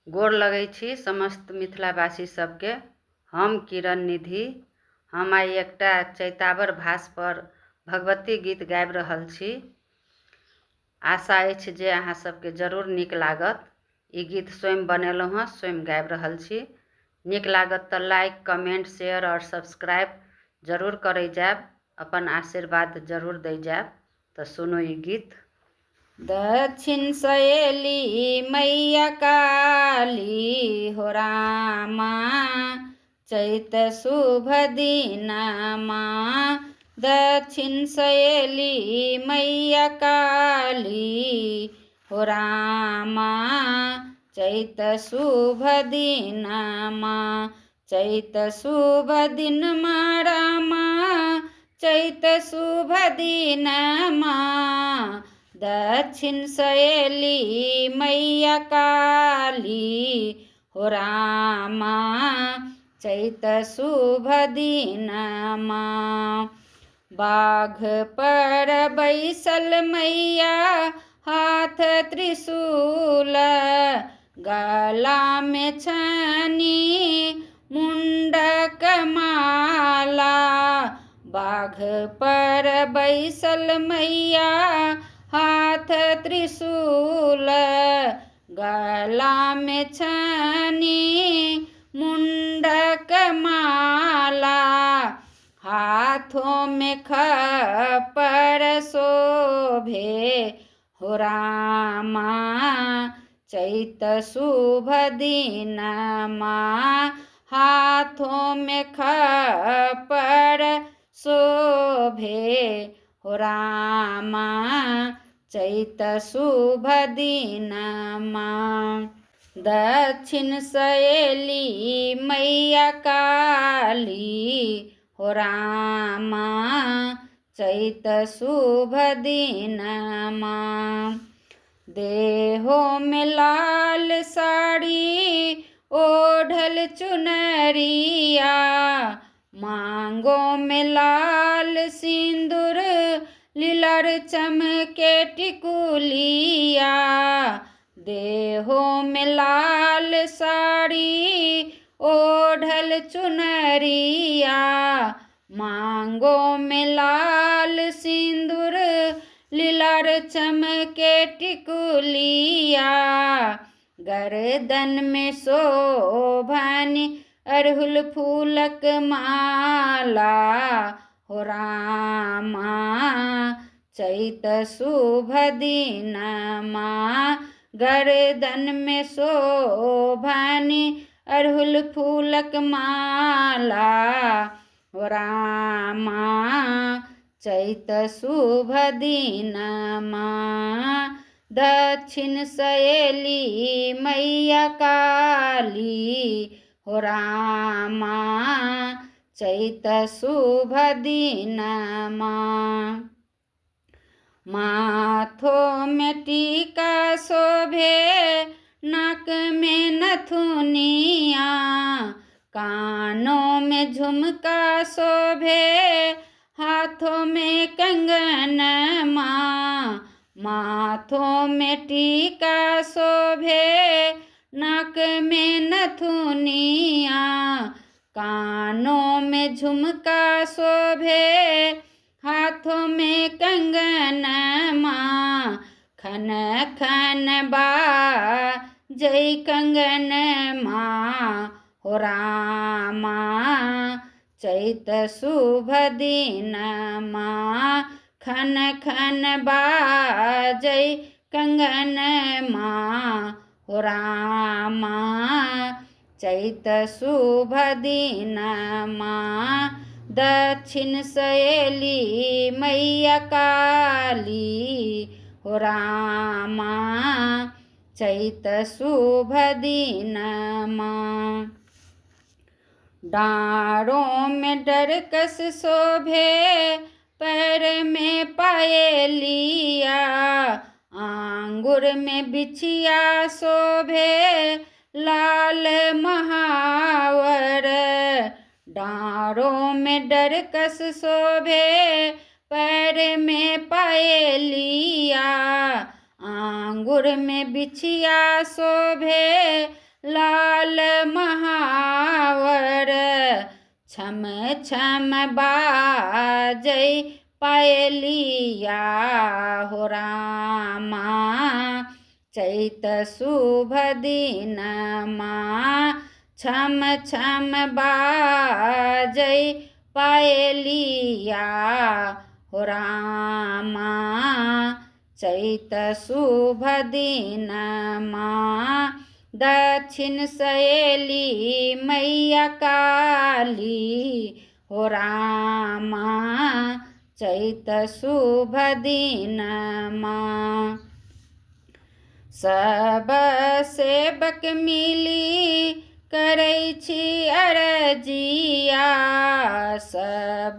गोर लगै छी समस्त मिथिलावासी सबके। हम किरण निधि। हम आइ एकटा चैतावर भाष पर भगवती गीत गाबि रहल छी। आशा अछि जे अहाँ सबके जरूर नीक लागत। ई गीत स्वयं बनेलहुँ हँ, स्वयं गाबि रहल छी। नीक लागत तऽ लाइक, कमेंट, शेयर और सब्सक्राइब जरूर करै जायब। अपन आशीर्वाद जरूर दै जायब। तऽ सुनू ई गीत। दक्षिण सहेली मैया काली हो रामा, चैत शुभ दिनमा। दक्षिण सहेली मैया काली हो रामा, चैत शुभ दिनमा। चैत शुभ दिनमा रामा, चैत शुभ दिनमा। दक्षिण सहेली मैया काली हो रामा, चैत शुभ दिनमा। बाघ पर बैसल मैया हाथ त्रिशूल, गला में छनी मुंडक माला। बाघ पर बैसल मैया हाथ त्रिशूल, गला में छनी मुंडक माला। हाथों में खप्पर शोभे हो रामा, चैत शुभ दिनमा। हाथों में खप्पर शोभे हो रामा, चैत शुभ दिनमा। दक्षिण सहेली मैया काली हो रामा, चैत शुभ दिनमा। देहों में लाल साड़ी ओढ़ल चुनरिया, मांगों में लाल सिंदूर लीलर चमके टिकुलिया। देहों में लाल साड़ी ओढ़ल चुनरिया, मांगों में लाल सिंदूर लीलर चमके टिकुलिया। गर्दन में शोभनी अड़हुल फूलक माला हो रामा, चैत शुभ दिनमा। गर्दन में शोभनी अड़हुल फूलक माला हो रामा, चैत शुभ दिनमा। दक्षिण सहेली मैया काली हो रामा, चैत शुभ दिनमा। माथों में टीका शोभे, नाक में नथुनिया, कानों में झुमका शोभे, हाथों में कंगनमा। माथों में टीका शोभे, नाक में नथुनिया, कानों में झुमका शोभे, हाथों में कंगनमा। खन खन बाजै कंगनमा हो रामा, चैत शुभ दिनमा। खन खन बाजै कंगनमा हो रामा, चैत शुभ दिनमा। दक्षिण सहेली मैया काली हो रामा, चैत शुभ दिनमा। डाँड़ों में डरकस शोभे, पैर में पायलिया, आंगुर में बिछिया शोभे, लाल महावर। डाँड़ों में डरकस शोभे, पैर में पायलिया, आंगुर में बिछिया शोभे, लाल महावर छम छम बाजै पायलिया हो रामा चैत शुभ दिनमा छम छम बाजै पायलिया हो रामा चैत शुभ दिनमा दक्षिण सहेली मैया काली हो रामा चैत शुभ दिनमा सब सेवक मिली करै छी अरजिया सब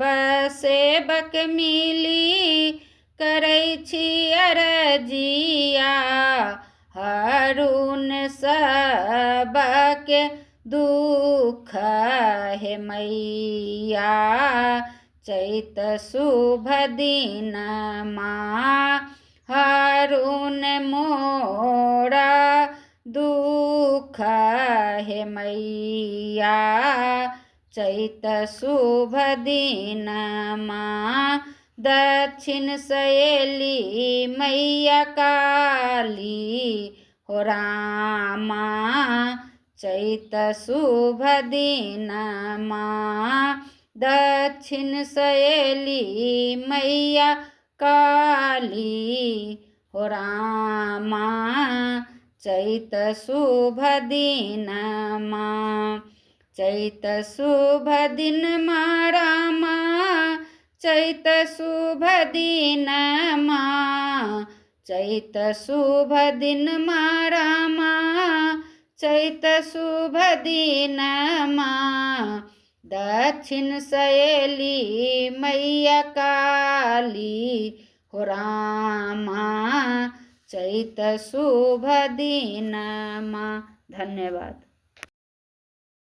सेवक मिली करै छी अरजिया हरुन सबके दुख हे मैया चैत शुभ दिनमा हरुन मोरा दुख हे मैया चैत शुभ दिनमा दक्षिण सहेली मैया काली हो रामा चैत शुभ दिनमा दक्षिण सहेली मैया काली हो रामा चैत शुभ दिनमा चैत शुभ दिनमा रामा चैत शुभ दिनमा चैत शुभ दिनमा रामा चैत शुभ दिनमा दक्षिण सहेली मैया काली हो रामा चैत शुभ दिनमा। धन्यवाद।